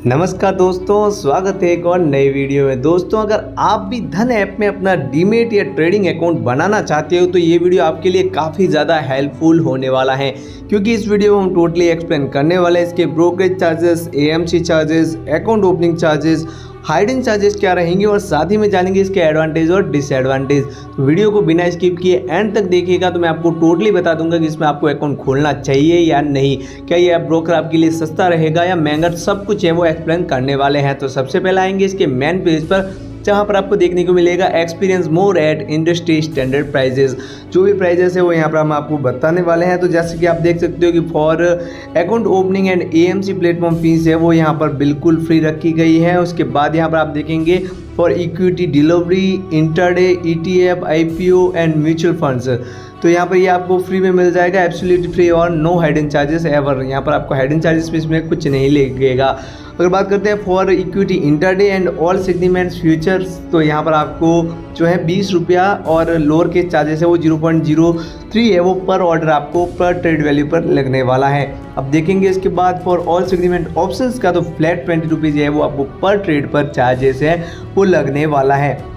नमस्कार दोस्तों, स्वागत है एक और नई वीडियो में। दोस्तों, अगर आप भी धन ऐप में अपना डीमेट या ट्रेडिंग अकाउंट बनाना चाहते हो तो ये वीडियो आपके लिए काफ़ी ज़्यादा हेल्पफुल होने वाला है, क्योंकि इस वीडियो में हम टोटली एक्सप्लेन करने वाले हैं इसके brokerage charges, AMC charges, account opening charges, hiding charges क्या रहेंगे और साथ ही में जानेंगे इसके एडवांटेज और डिसएडवांटेज। तो वीडियो को बिना स्किप किए एंड तक देखिएगा तो मैं आपको टोटली बता दूंगा कि इसमें आपको अकाउंट खोलना चाहिए या नहीं, क्या ये ऐप ब्रोकर आपके लिए सस्ता रहेगा या महंगा, सब कुछ है वो एक्सप्लेन करने वाले हैं। तो सबसे पहले आएंगे इसके मेन पेज पर, जहाँ पर आपको देखने को मिलेगा experience more at industry standard prices. जो भी प्राइजेस है वो यहाँ पर हम आपको बताने वाले हैं। तो जैसे कि आप देख सकते हो कि for account opening and AMC platform fees है वो यहाँ पर बिल्कुल फ्री रखी गई है। उसके बाद यहाँ पर आप देखेंगे for equity delivery, intraday, ETF, IPO and mutual funds, तो यहाँ पर ये आपको फ्री में मिल जाएगा, एब्सोल्युटली फ्री और नो हाइडन चार्जेस एवर। यहाँ पर आपको हाइडन चार्जेस इसमें कुछ नहीं लगेगा। अगर बात करते हैं for equity intraday and all segments futures, तो यहाँ पर आपको जो है 20 रुपया और लोअर के चार्जेस है वो 0.03 है वो पर ऑर्डर आपको पर ट्रेड वैल्यू पर लगने वाला है। अब देखेंगे इसके बाद फॉर ऑल सेगमेंट ऑप्शंस का तो फ्लैट 20 रुपीज़ है वो आपको पर ट्रेड पर चार्जेस है वो लगने वाला है।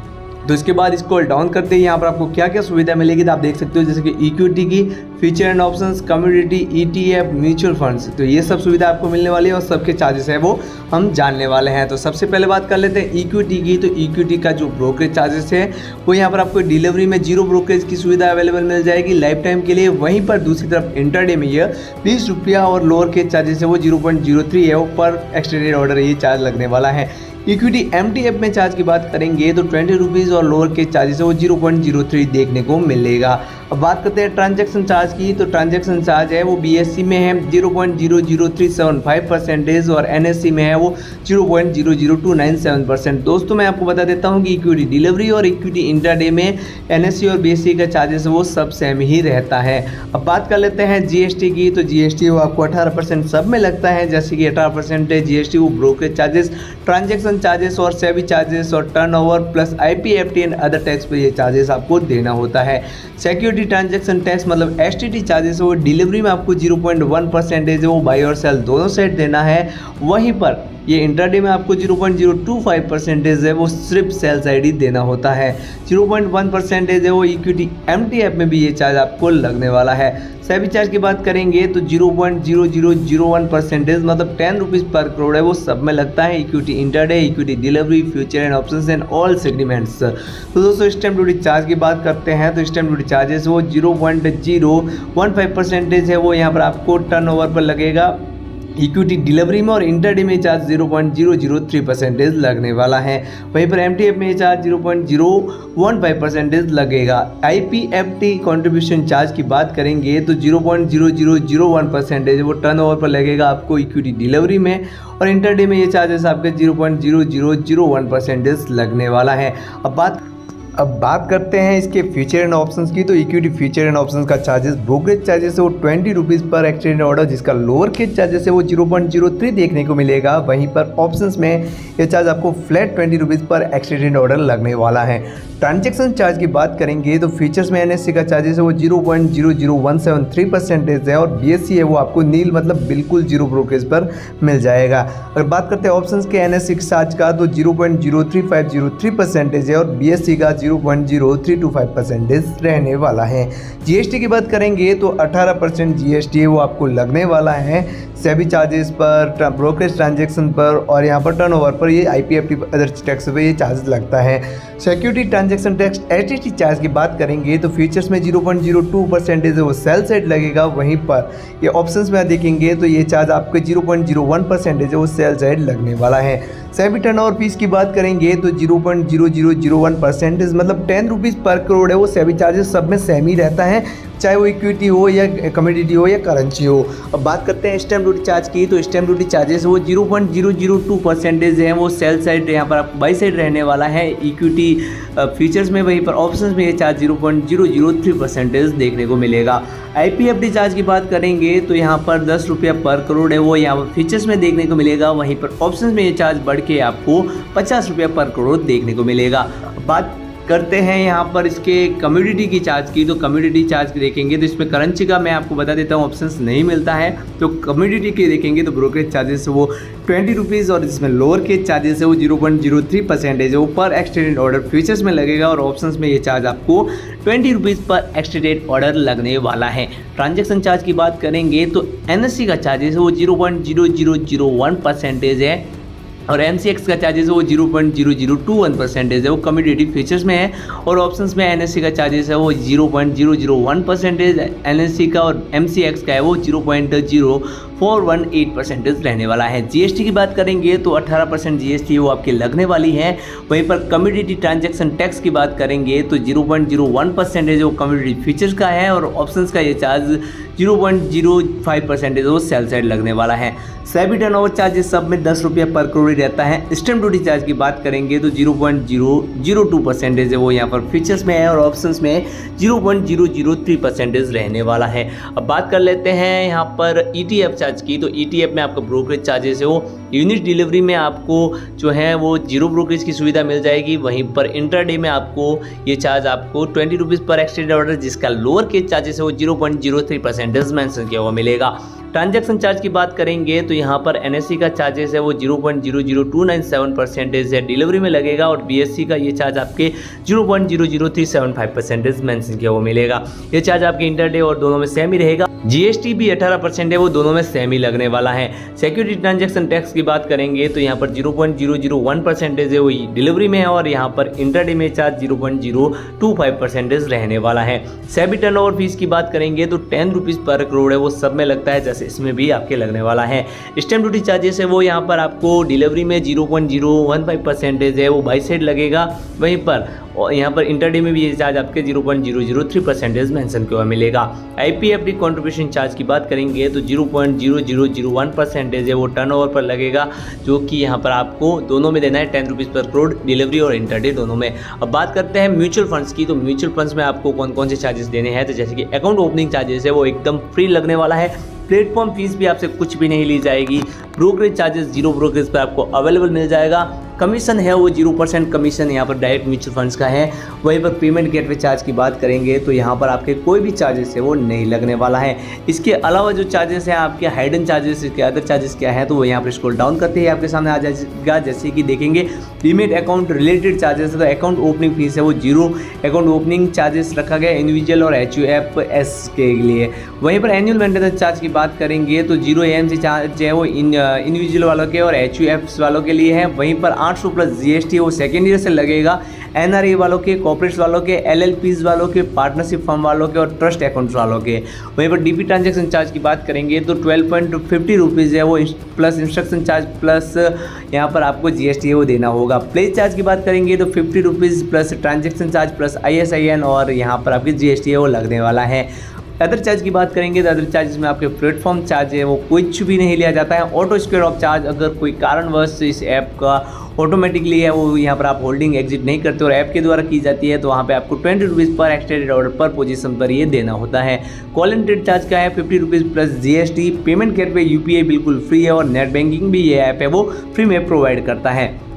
तो इसके बाद स्क्रॉल डाउन करते हैं, यहाँ पर आपको क्या क्या सुविधा मिलेगी तो आप देख सकते हो, जैसे कि इक्विटी की, future and options, community, ETF, mutual funds, तो ये सब सुविधा आपको मिलने वाली है और सबके चार्जेस है वो हम जानने वाले हैं। तो सबसे पहले बात कर लेते हैं इक्विटी की। तो इक्विटी का जो ब्रोकरेज चार्जेस है वो यहाँ पर आपको डिलीवरी में 0 ब्रोकरेज की सुविधा अवेलेबल मिल जाएगी लाइफ टाइम के लिए। वहीं पर दूसरी तरफ इंटरडे में यह 20 रुपया और लोअर के चार्जेस है वो 0.03 है वो पर एक्सटेंडेड ऑर्डर ये चार्ज लगने वाला है। इक्विटी एमटीएफ में चार्ज की बात करेंगे तो 20 रुपीज़ और लोअर के चार्जेस है वो 0.03 देखने को मिलेगा। अब बात करते हैं ट्रांजैक्शन चार्ज की। तो ट्रांजैक्शन चार्ज है वो बीएससी में है 0.00375% और एनएससी में है वो 0.00297%। दोस्तों, मैं आपको बता देता हूँ कि इक्विटी डिलीवरी और इक्विटी इंट्राडे में एनएससी और बीएससी का चार्जेस वो सब सेम ही रहता है। अब बात कर लेते हैं जीएसटी की। तो जीएसटी वो आपको 18% सब में लगता है, जैसे कि 18% है जीएसटी वो ब्रोकरेज चार्जेस, ट्रांजैक्शन चार्जेस और सेबी चार्जेस और turnover plus IPFT and other tax पर ये चार्जेस आपको देना होता है। सिक्योरिटी ट्रांजैक्शन टैक्स मतलब एसटीटी चार्जेस वो डिलीवरी में आपको 0.1% है वो बाई और सेल दोनों साइड देना है। वहीं पर ये इंट्राडे में आपको 0.025% है वो सिर्फ सेल साइड ही देना होता है। 0.1% है वो इक्विटी एमटीएफ में भी ये चार्ज आपको लगने वाला है। सेबी चार्ज की बात करेंगे तो 0.0001% मतलब 10 रुपीज़ पर करोड़ है वो सब में लगता है। Equity intraday, equity delivery, future and options and all segments. तो दोस्तों, स्टैम्प ड्यूटी चार्ज की बात करते हैं तो स्टैम्प ड्यूटी चार्जेस वो 0.015% है वो यहाँ पर आपको टर्नओवर पर लगेगा। इक्विटी डिलीवरी में और इंटरडे में चार्ज 0.003% लगने वाला है। वहीं पर एमटीएफ में चार्ज 0.015% लगेगा। आईपीएफटी कंट्रीब्यूशन चार्ज की बात करेंगे तो 0.0001% वो टर्नओवर पर लगेगा आपको इक्विटी डिलीवरी में, और इंटरडे में ये चार्जेस आपके 0.0001% लगने वाला है। अब बात करते हैं इसके फ्यूचर एंड ऑप्शंस की। तो इक्विटी फ्यूचर एंड ऑप्शंस का चार्जेस, ब्रोकरेज चार्जेस है वो 20 रुपीज़ पर एक्सचेंज ऑर्डर, जिसका लोअर के चार्जेस है वो 0.03 देखने को मिलेगा। वहीं पर ऑप्शंस में ये चार्ज आपको फ्लैट 20 रुपीज़ पर एक्सचेंज ऑर्डर लगने वाला है। ट्रांजैक्शन चार्ज की बात करेंगे तो फीचर्स में एनएससी का चार्जेस है वो 0.00173% है और बीएससी है वो आपको नील मतलब बिल्कुल 0 ब्रोकरेज पर मिल जाएगा। अगर बात करते हैं ऑप्शंस के एनएससी चार्ज का तो 0.03503% है और बीएससी का 0.0325% रहने वाला है। जीएसटी की बात करेंगे तो 18% जीएसटी है वो आपको लगने वाला है सेबी चार्जेस पर, ब्रोकरेज ट्रांजैक्शन पर और यहाँ पर टर्नओवर पर ये आईपीएफटी अदर टैक्स पर ये चार्ज लगता है। Security transaction tax STT charge की बात करेंगे तो फीचर्स में 0.02% है वो सेल साइड लगेगा। वहीं पर ये ऑप्शंस में देखेंगे तो ये चार्ज आपके 0.01% है वो सेल साइड लगने वाला है। सेबी टर्नओवर फीस की बात करेंगे तो 0.0001% मतलब 10 रुपीज़ पर करोड़ है वो सेबी चार्जेस सब में सेम ही रहता है, चाहे वो इक्विटी हो या कमोडिटी हो या करेंसी हो। अब बात करते हैं स्टैम्प ड्यूटी चार्ज की। तो स्टैम्प ड्यूटी चार्जेस वो 0.002% है वो सेल साइड यहाँ पर आपको बाई साइड रहने वाला है इक्विटी फीचर्स में। वहीं पर ऑप्शंस में ये चार्ज 0.003% देखने को मिलेगा। आईपीएफटी चार्ज की बात करेंगे तो यहाँ पर 10 रुपया पर करोड़ है वो यहाँ पर फीचर्स में देखने को मिलेगा। वहीं पर ऑप्शंस में ये चार्ज बढ़ के आपको 50 रुपया पर करोड़ देखने को मिलेगा। बात करते हैं यहाँ पर इसके कम्युनिटी की चार्ज की, तो कम्युनिटी चार्ज देखेंगे तो इसमें करेंसी का मैं आपको बता देता हूँ ऑप्शंस नहीं मिलता है। तो कम्युनिटी के देखेंगे तो ब्रोकरेज चार्जेस वो 20 रुपीज़ और इसमें लोअर केज चार्जेस है वो 0.03% है वो पर एक्सटेंडेड ऑर्डर फ्यूचर्स में लगेगा और ऑप्शंस में ये चार्ज आपको 20 रुपीज़ पर एक्सटेंडेड ऑर्डर लगने वाला है। ट्रांजैक्शन चार्ज की बात करेंगे तो NSE का चार्जेस है वो 0.0001% है और MCX का चार्जेस है वो 0.0021% है वो कम्युनिटी फीचर्स में है और ऑप्शंस में NSE का चार्जेस है वो 0.001%, NSE का और MCX का है वो 0.0418% रहने वाला है। GST की बात करेंगे तो 18% GST वो आपकी लगने वाली है। वहीं पर कम्युनिटी ट्रांजैक्शन टैक्स की बात करेंगे तो 0.01% जो कम्युनिटी फीचर्स का है और ऑप्शंस का ये चार्ज 0.05% वो सेल साइड लगने वाला है। सेबी टर्नओवर चार्जेस सब में 10 रुपये पर करोड़ रहता है। स्टैम्प ड्यूटी चार्ज की बात करेंगे तो 0.002% है वो यहाँ पर फीचर्स में है और ऑप्शंस में 0.003% रहने वाला है। अब बात कर लेते हैं यहाँ पर ETF चार्ज की, तो ETF में आपका ब्रोकरेज चार्जेस है वो यूनिट डिलीवरी में आपको जो है वो 0 ब्रोकरेज की सुविधा मिल जाएगी। वहीं पर इंट्राडे में आपको ये चार्ज आपको 20 रुपीज़ पर एक्सटेंडेड ऑर्डर जिसका लोअर केज चार्जेस है वो 0.03% मेंशन किया हुआ मिलेगा। ट्रांजैक्शन चार्ज की बात करेंगे तो यहाँ पर NSE का चार्जेस है वो 0.00297% है डिलीवरी में लगेगा और BSE का ये चार्ज आपके 0.00375% मेंशन किया हुआ मिलेगा। ये चार्ज आपके इंटरडे और दोनों में सेम ही रहेगा। GST भी 18% है वो दोनों में सेम ही लगने वाला है। सिक्योरिटी ट्रांजैक्शन टैक्स की बात करेंगे तो यहाँ पर 0.001% है वो डिलीवरी में है और यहाँ पर इंटरडे में चार्ज 0.025% रहने वाला है। सेबी टर्नओवर फीस की बात करेंगे तो 10 रुपीज़ पर करोड़ है वो सब में लगता है, जैसे इसमें भी आपके लगने वाला है। स्टैम्प ड्यूटी चार्जेस है वो यहाँ पर आपको डिलीवरी में 0.015% है वो बाई साइड लगेगा। वहीं पर और यहाँ पर इंटरडे में भी ये चार्ज आपके 0.003% मेंशन किया हुआ मिलेगा। IPFD कंट्रीब्यूशन चार्ज की बात करेंगे तो 0.0001% है वो टर्नओवर पर लगेगा, जो कि यहाँ पर आपको दोनों में देना है 10 रुपीज़ पर करोड़ डिलीवरी और इंटरडे दोनों में। अब बात करते हैं म्यूचुअल फंड्स की, तो म्यूचुअल फंड्स में आपको कौन कौन से चार्जेस देने हैं, तो जैसे कि अकाउंट ओपनिंग चार्जेस है वो एकदम फ्री लगने वाला है। प्लेटफॉर्म फीस भी आपसे कुछ भी नहीं ली जाएगी। ब्रोकरेज चार्जेस 0 ब्रोकरेज पर आपको अवेलेबल मिल जाएगा। कमीशन है वो 0% कमीशन यहाँ पर डायरेक्ट म्यूचुअल फंड्स का है। वहीं पर पेमेंट गेटवे चार्ज की बात करेंगे तो यहाँ पर आपके कोई भी चार्जेस है वो नहीं लगने वाला है। इसके अलावा जो चार्जेस हैं आपके हाइडन चार्जेस, इसके अदर चार्जेस क्या है तो वो यहाँ पर स्क्रॉल डाउन करते ही आपके सामने आ जाएगा। जैसे कि देखेंगे डीमेट अकाउंट रिलेटेड चार्जेस है तो अकाउंट ओपनिंग फीस है वो 0 अकाउंट ओपनिंग चार्जेस रखा गया इंडिविजुअल और HUFs के लिए। वहीं पर एनुअल मेंटेनेंस चार्ज की बात करेंगे तो 0 AMC चार्ज है वो इंडिविजुअल वालों के और HUFs वालों के लिए है। वहीं पर 800 प्लस GST वो सेकेंड ईयर से लगेगा। NRA वालों के, कॉर्पोरेट्स वालों के, LLPs वालों के, पार्टनरशिप फर्म वालों के और ट्रस्ट अकाउंट्स वालों के। वहीं पर DP ट्रांजैक्शन चार्ज की बात करेंगे तो 12.50 रुपीज़ है वो प्लस इंस्ट्रक्शन चार्ज प्लस यहाँ पर आपको GST है वो देना होगा। प्लेस चार्ज की बात करेंगे तो 50 rupees plus transaction charge plus ISIN और यहाँ पर आपकी GST है वो लगने वाला है। अदर चार्ज की बात करेंगे तो अदर चार्जेस में आपके प्लेटफॉर्म चार्ज है वो कुछ भी नहीं लिया जाता है। ऑटो स्क्वायर ऑफ चार्ज अगर कोई कारणवश इस ऐप का ऑटोमेटिकली है वो यहाँ पर आप होल्डिंग एग्जिट नहीं करते और ऐप के द्वारा की जाती है तो वहाँ पे आपको 20 रुपीज़ पर एक्सटेंडेड ऑर्डर पर पोजीशन पर ये देना होता है। कॉल एंड ट्रेड चार्ज का है 50 rupees plus GST। Payment gateway UPI बिल्कुल फ्री है और नेट बैंकिंग भी ये ऐप है वो फ्री में प्रोवाइड करता है।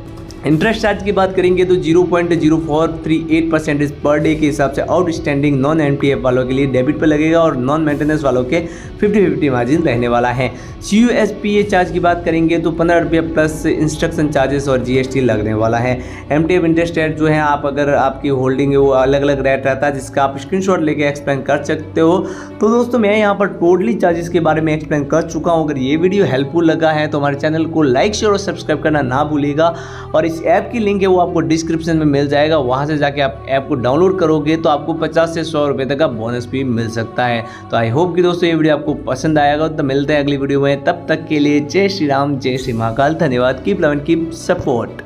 इंटरेस्ट चार्ज की बात करेंगे तो 0.0438% पर डे के हिसाब से आउटस्टैंडिंग नॉन MTF वालों के लिए डेबिट पर लगेगा और नॉन मेंटेनेंस वालों के 50-50 मार्जिन रहने वाला है। CUSPA चार्ज की बात करेंगे तो 15 रुपये प्लस इंस्ट्रक्शन चार्जेस और GST लगने वाला है। MTF इंटरेस्ट रेट जो है आप अगर आपकी होल्डिंग है वो अलग अलग रेट रहता है जिसका आप स्क्रीनशॉट लेके एक्सप्लेन कर सकते हो। तो दोस्तों मैं यहाँ पर टोटली चार्जेस के बारे में एक्सप्लेन कर चुका हूँ। अगर ये वीडियो हेल्पफुल लगा है तो हमारे चैनल को लाइक शेयर और सब्सक्राइब करना ना भूलिएगा और इस ऐप की लिंक है वो आपको डिस्क्रिप्शन में मिल जाएगा। वहाँ से जाके आप ऐप को डाउनलोड करोगे तो आपको 50 से 100 रुपये तक का बोनस भी मिल सकता है। तो आई होप कि दोस्तों ये वीडियो आपको पसंद आएगा। तो मिलते हैं अगली वीडियो में, तब तक के लिए जय श्री राम, जय श्री महाकाल। धन्यवाद। Keep love and keep support.